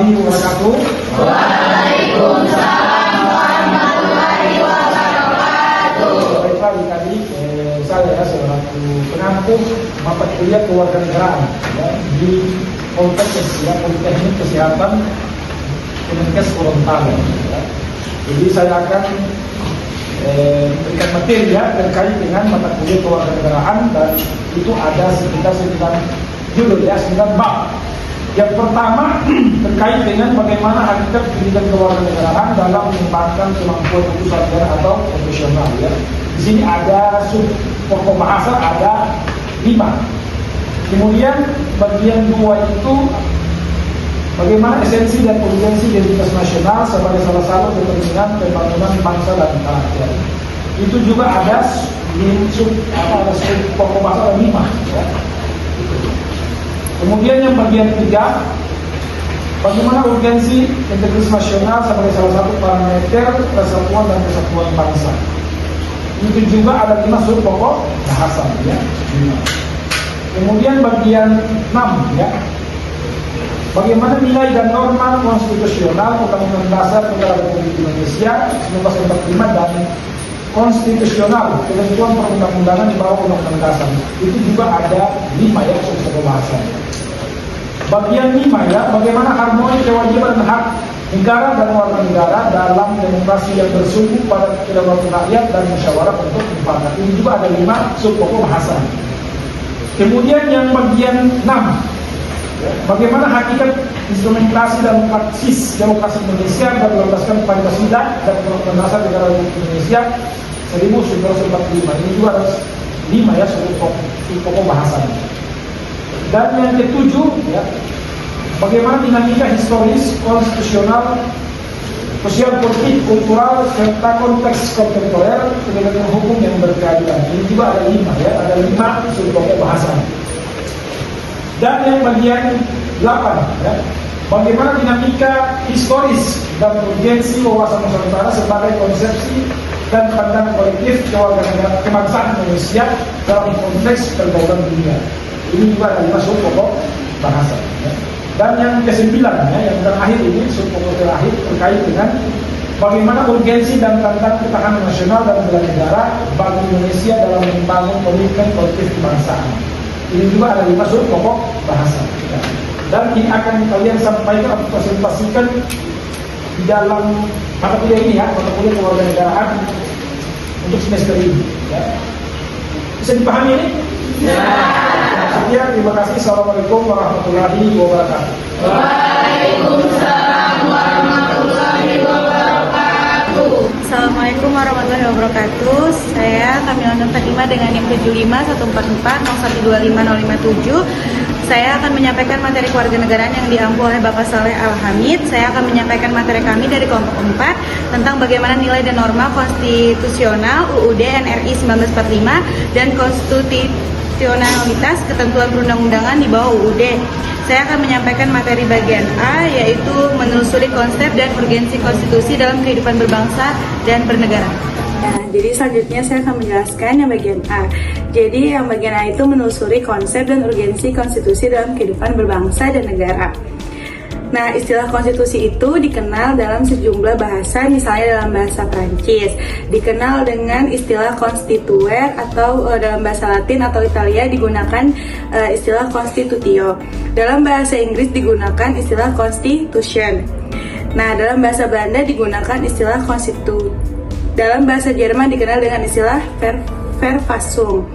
warahmatullahi wabarakatuh. Waalaikumsalam warahmatullahi wabarakatuh. Baik Pak, tadi saya selaku pengampu mata kuliah kewarganegaraan ya, di Poltekkes ya, Politeknik Kesehatan Kemenkes Gorontalo. Ya. Jadi saya akan berikan materi ya terkait dengan mata kuliah kewarganegaraan, dan itu ada sekitar 9 judul ya, 9 bab. Yang pertama terkait dengan bagaimana hakikat pendidikan kewarganegaraan dalam mengembangkan kemampuan sarjana atau profesional ya. Di sini ada pokok bahasa ada 5. Kemudian bagian 2 itu bagaimana esensi dan urgensi identitas nasional sebagai salah satu determinan pembangunan bangsa dan rakyat. Itu juga ada pokok bahasa ada 5 ya. Kemudian yang bagian 3, bagaimana urgensi integritas nasional sebagai salah satu parameter persatuan dan kesatuan bangsa. Itu juga ada 5 pokok bahasa ya. Kemudian bagian 6 ya. Bagaimana nilai dan norma konstitusional Undang-Undang Dasar Negara Republik Indonesia 1945 dan konstitusional ketentuan perundang-undangan di bawah Undang-Undang Dasar. Itu juga ada 5 ya pokok bahasa. Bagian 5 ya, bagaimana harmoni kewajiban dan hak negara dan warga negara dalam demokrasi yang bersumber pada kedaulatan rakyat dan musyawarah untuk mufakat. Ini juga ada 5 pokok bahasa. Kemudian yang bagian 6, bagaimana hakikat instrumentasi dan praksis demokrasi Indonesia dan berlandaskan Pancasila dan Undang-Undang Dasar Negara Republik Indonesia 1945. Ini juga ada 5 ya pokok bahasa. Dan yang ke-7 ya, bagaimana dinamika historis, konstitusional, sosial, politik, kultural, serta konteks kontemporer penegakan hukum yang berkeadilan. Ini juga ada 5 ya, ada 5 pokok bahasa. Dan yang bagian 8 ya, bagaimana dinamika historis dan urgensi wawasan Nusantara sebagai konsepsi dan pandangan kolektif kewarganegaraan kebangsaan Indonesia dalam konteks pergaulan dunia. Ini juga ada 5 pokok bahasa ya. Dan yang ke-9 ya, yang terakhir ini pokok terakhir terkait dengan bagaimana urgensi dan tantangan ketahanan nasional dan bela negara bagi Indonesia dalam membangun komitmen kolektif kebangsaan. Ini juga ada 5 pokok bahasa ya. Dan ini akan kalian sampaikan atau presentasikan di dalam mata kuliah ini ya, mata kuliah kewarganegaraan untuk semester ini ya. Bisa dipahami ini? Ya. Sekian, terima kasih. Assalamualaikum warahmatullahi wabarakatuh. Waalaikumsalam warahmatullahi wabarakatuh. Assalamualaikum warahmatullahi wabarakatuh. Saya Kamila Nur Fatimah dengan NIM 7514412557. Saya akan menyampaikan materi kewarganegaraan yang diampu oleh Bapak Saleh Al-Hamid. Saya akan menyampaikan materi kami dari kelompok 4 tentang bagaimana nilai dan norma konstitusional UUD NRI 1945 dan konstitusionalitas ketentuan perundang-undangan di bawah UUD. Saya akan menyampaikan materi bagian A, yaitu menelusuri konsep dan urgensi konstitusi dalam kehidupan berbangsa dan bernegara. Nah, jadi selanjutnya saya akan menjelaskan yang bagian A. Jadi yang bagian A itu menelusuri konsep dan urgensi konstitusi dalam kehidupan berbangsa dan negara. Nah, istilah konstitusi itu dikenal dalam sejumlah bahasa, misalnya dalam bahasa Prancis dikenal dengan istilah constituere, atau dalam bahasa Latin atau Italia digunakan istilah constitutio. Dalam bahasa Inggris digunakan istilah constitution. Nah, dalam bahasa Belanda digunakan istilah constitu. Dalam bahasa Jerman dikenal dengan istilah Verfassung.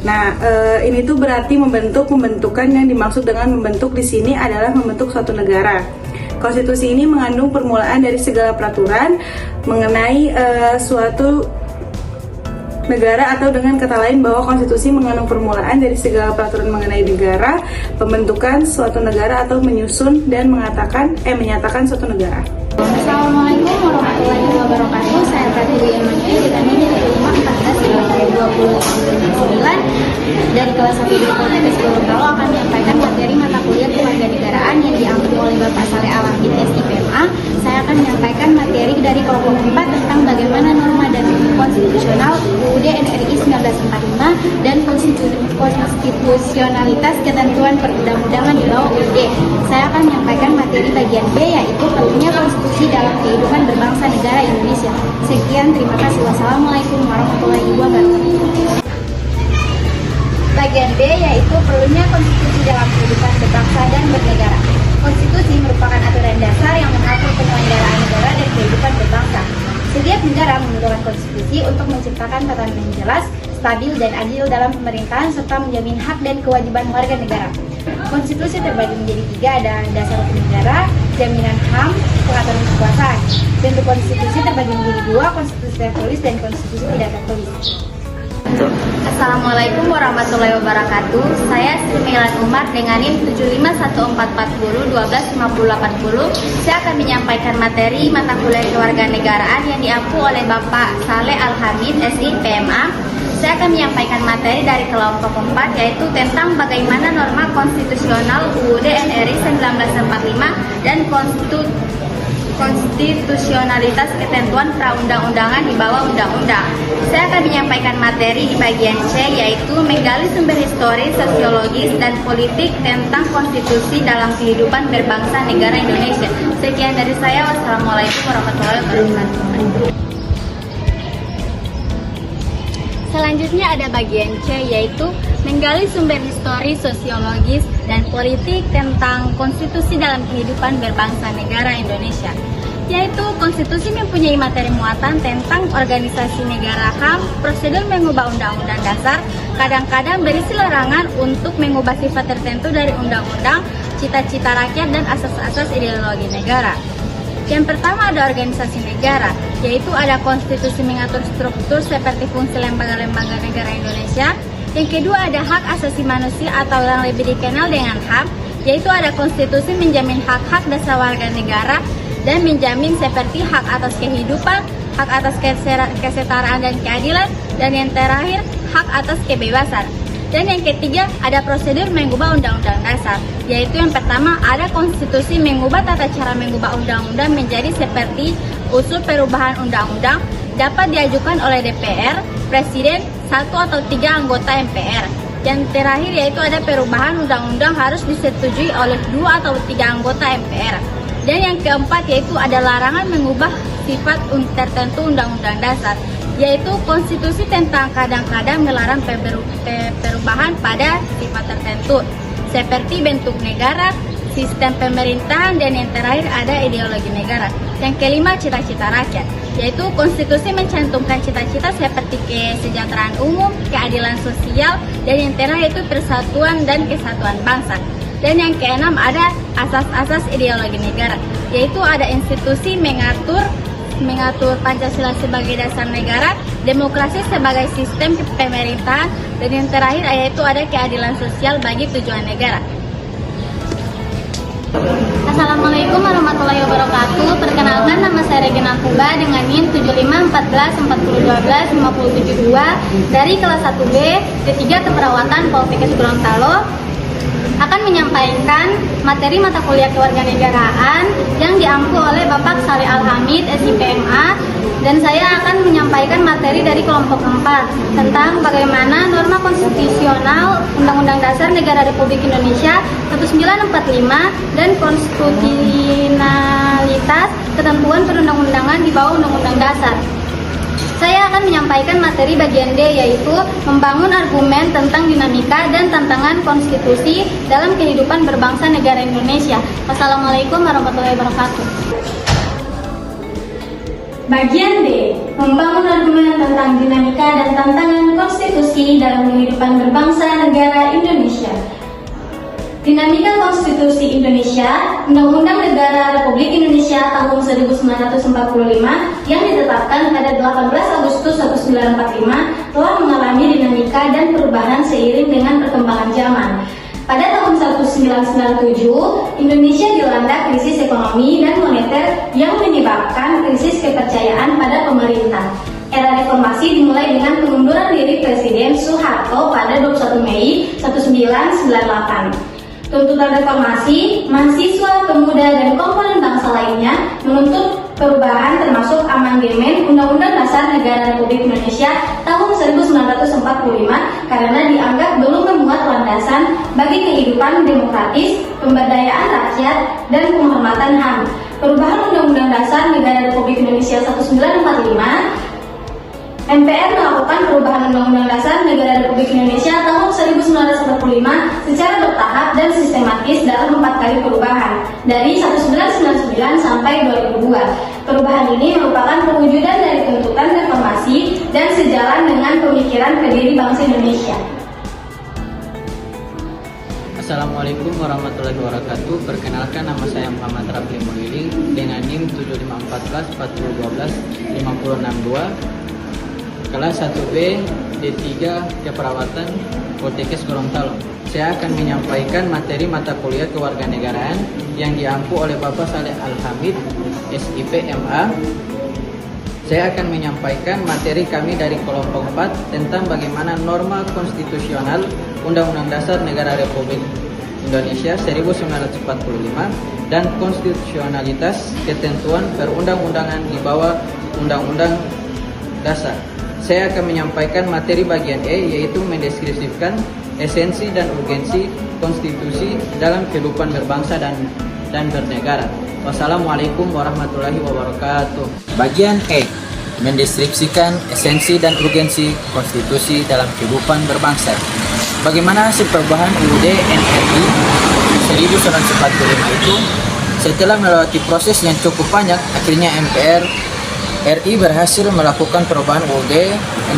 Nah, ini tuh berarti pembentukan yang dimaksud dengan membentuk di sini adalah membentuk suatu negara. Konstitusi ini mengandung permulaan dari segala peraturan mengenai suatu negara, atau dengan kata lain bahwa konstitusi mengandung permulaan dari segala peraturan mengenai negara, pembentukan suatu negara, atau menyusun dan menyatakan suatu negara. Assalamualaikum warahmatullahi wabarakatuh. Saya Pratwi Emanuel dengan NIM 75144129 dari kelas 1 di Poltekkes Gorontalo akan menyampaikan materi mata kuliah kewarganegaraan yang diampu oleh Bapak Saleh Al-Hamid SIPMA. Saya akan menyampaikan materi dari kelompok 4 tentang bagaimana norma dan konstitusional UUD NRI 1945 dan konstitusionalitas ketentuan perundang-undangan di bawah UUD. Saya akan menyampaikan materi bagian B, yaitu perlunya konstitusi dalam kehidupan berbangsa negara Indonesia. Sekian, terima kasih. Wassalamualaikum warahmatullahi wabarakatuh. Bagian B, yaitu perlunya konstitusi dalam kehidupan berbangsa dan bernegara. Konstitusi merupakan aturan dasar yang mengatur penyelenggaraan negara dan kehidupan berbangsa. Setiap negara membutuhkan konstitusi untuk menciptakan tatanan yang jelas, stabil, dan adil dalam pemerintahan serta menjamin hak dan kewajiban warga negara. Konstitusi terbagi menjadi 3, ada dasar hukum negara, jaminan HAM, pengaturan kekuasaan. Bentuk konstitusi terbagi menjadi 2, konstitusi tertulis dan konstitusi tidak tertulis. Assalamualaikum warahmatullahi wabarakatuh. Saya Sri Melan Umar dengan NIM 751440 125080. Saya akan menyampaikan materi mata kuliah kewarganegaraan yang diampu oleh Bapak Saleh Al-Hamid, SI PMA. Saya akan menyampaikan materi dari kelompok 4, yaitu tentang bagaimana norma konstitusional UUD NRI 1945 dan konstitusionalitas ketentuan perundang-undangan di bawah undang-undang. Saya akan menyampaikan materi di bagian C, yaitu menggali sumber historis, sosiologis, dan politik tentang konstitusi dalam kehidupan berbangsa negara Indonesia. Sekian dari saya. Wassalamualaikum warahmatullahi wabarakatuh. Selanjutnya ada bagian C, yaitu menggali sumber historis, sosiologis, dan politik tentang konstitusi dalam kehidupan berbangsa negara Indonesia. Yaitu konstitusi mempunyai materi muatan tentang organisasi negara, HAM, prosedur mengubah undang-undang dasar, kadang-kadang berisi larangan untuk mengubah sifat tertentu dari undang-undang, cita-cita rakyat, dan asas-asas ideologi negara. Yang pertama ada organisasi negara, yaitu ada konstitusi mengatur struktur seperti fungsi lembaga-lembaga negara Indonesia. Yang kedua ada hak asasi manusia atau yang lebih dikenal dengan HAM, yaitu ada konstitusi menjamin hak-hak dasar warga negara dan menjamin seperti hak atas kehidupan, hak atas kesetaraan dan keadilan, dan yang terakhir hak atas kebebasan. Dan yang ketiga ada prosedur mengubah undang-undang dasar, yaitu yang pertama ada konstitusi mengubah tata cara mengubah undang-undang menjadi seperti usul perubahan undang-undang dapat diajukan oleh DPR, Presiden, 1 atau 3 anggota MPR. Yang terakhir yaitu ada perubahan undang-undang harus disetujui oleh 2 atau 3 anggota MPR. Dan yang keempat yaitu ada larangan mengubah sifat tertentu undang-undang dasar, yaitu konstitusi tentang kadang-kadang melarang perubahan pada sifat tertentu, seperti bentuk negara, sistem pemerintahan, dan yang terakhir ada ideologi negara. Yang kelima cita-cita rakyat, yaitu konstitusi mencantumkan cita-cita seperti kesejahteraan umum, keadilan sosial, dan yang terakhir itu persatuan dan kesatuan bangsa. Dan yang keenam ada asas-asas ideologi negara, yaitu ada institusi mengatur Pancasila sebagai dasar negara, demokrasi sebagai sistem pemerintahan, dan yang terakhir yaitu ada keadilan sosial bagi tujuan negara. Assalamualaikum warahmatullahi wabarakatuh. Perkenalkan, nama saya Regina Kuba dengan NIM 751440125072 dari kelas 1B D3 Keperawatan Poltekkes Gorontalo, akan menyampaikan materi mata kuliah kewarganegaraan yang diampu oleh Bapak Saleh Al-Hamid, SIPMA, dan saya akan menyampaikan materi dari kelompok 4 tentang bagaimana norma konstitusional Undang-Undang Dasar Negara Republik Indonesia 1945 dan konstitusionalitas ketentuan perundang-undangan di bawah Undang-Undang Dasar. Saya akan menyampaikan materi bagian D, yaitu membangun argumen tentang dinamika dan tantangan konstitusi dalam kehidupan berbangsa negara Indonesia. Wassalamualaikum warahmatullahi wabarakatuh. Bagian D, membangun argumen tentang dinamika dan tantangan konstitusi dalam kehidupan berbangsa negara Indonesia. Dinamika Konstitusi Indonesia, Undang-Undang Negara Republik Indonesia tahun 1945 yang ditetapkan pada 18 Agustus 1945 telah mengalami dinamika dan perubahan seiring dengan perkembangan zaman. Pada tahun 1997, Indonesia dilanda krisis ekonomi dan moneter yang menyebabkan krisis kepercayaan pada pemerintah. Era reformasi dimulai dengan pengunduran diri Presiden Soeharto pada 21 Mei 1998. Tuntutan reformasi, mahasiswa, pemuda, dan komponen bangsa lainnya menuntut perubahan termasuk amandemen Undang-Undang Dasar Negara Republik Indonesia tahun 1945 karena dianggap belum memuat landasan bagi kehidupan demokratis, pemberdayaan rakyat, dan penghormatan HAM. Perubahan Undang-Undang Dasar Negara Republik Indonesia 1945, MPR melakukan perubahan Undang-Undang Dasar Negara Republik Indonesia tahun 1945 secara bertahap dan sistematis dalam 4 kali perubahan, dari 1999 sampai 2002. Perubahan ini merupakan perwujudan dari tuntutan reformasi dan sejalan dengan pemikiran pendiri bangsa Indonesia. Assalamualaikum warahmatullahi wabarakatuh. Perkenalkan, nama saya Muhammad Rafli Muliling dengan NIM 7514 4012 562, kelas 1B D3 Keperawatan Poltekkes Gorontalo. Saya akan menyampaikan materi mata kuliah kewarganegaraan yang diampu oleh Bapak Saleh Al-Hamid, SIP MA. Saya akan menyampaikan materi kami dari kelompok 4 tentang bagaimana norma konstitusional Undang-Undang Dasar Negara Republik Indonesia 1945 dan konstitusionalitas ketentuan perundang-undangan di bawah Undang-Undang Dasar. Saya akan menyampaikan materi bagian E, yaitu mendeskripsikan esensi dan urgensi konstitusi dalam kehidupan berbangsa dan bernegara. Wassalamualaikum warahmatullahi wabarakatuh. Bagian E, mendeskripsikan esensi dan urgensi konstitusi dalam kehidupan berbangsa. Bagaimana hasil perubahan UUD NRI 1945 itu? Setelah melewati proses yang cukup panjang, akhirnya MPR RI berhasil melakukan perubahan UUD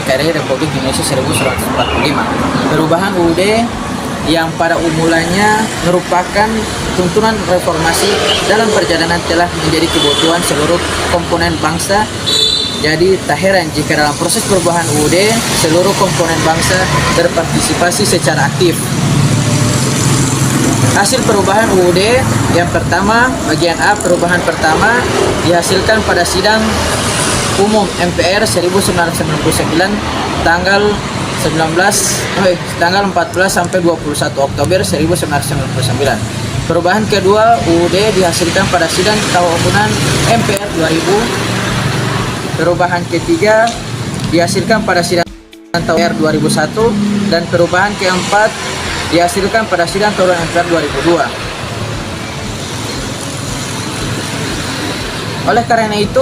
NKRI Republik Indonesia 1945. Perubahan UUD yang pada mulanya merupakan tuntunan reformasi dalam perjalanan telah menjadi kebutuhan seluruh komponen bangsa. Jadi tak heran jika dalam proses perubahan UUD seluruh komponen bangsa berpartisipasi secara aktif. Hasil perubahan UUD yang pertama, bagian A, perubahan pertama dihasilkan pada sidang umum MPR 1999 tanggal 14 sampai 21 Oktober 1999. Perubahan kedua UUD dihasilkan pada sidang tahunan MPR 2000. Perubahan ketiga dihasilkan pada sidang tahunan MPR 2001 dan perubahan keempat dihasilkan pada sidang tahunan MPR 2002. Oleh karena itu,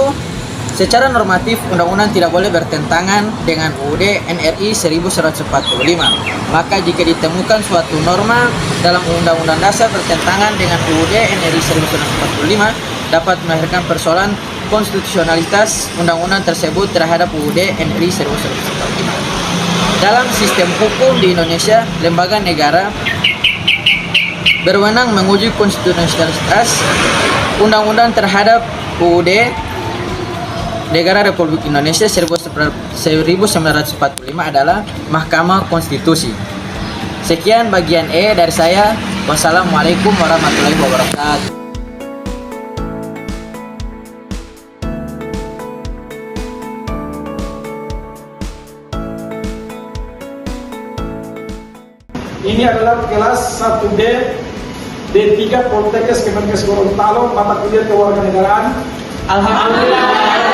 secara normatif, undang-undang tidak boleh bertentangan dengan UUD NRI 1945. Maka jika ditemukan suatu norma dalam Undang-Undang Dasar bertentangan dengan UUD NRI 1945, dapat melahirkan persoalan konstitusionalitas undang-undang tersebut terhadap UUD NRI 1945. Dalam sistem hukum di Indonesia, lembaga negara berwenang menguji konstitusionalitas undang-undang terhadap UUD Negara Republik Indonesia 1945 adalah Mahkamah Konstitusi. Sekian bagian E dari saya. Wassalamualaikum warahmatullahi wabarakatuh. Ini adalah kelas 1B D3 Poltekkes Kemenkes Gorontalo, mata kuliah kewarganegaraan. Alhamdulillah.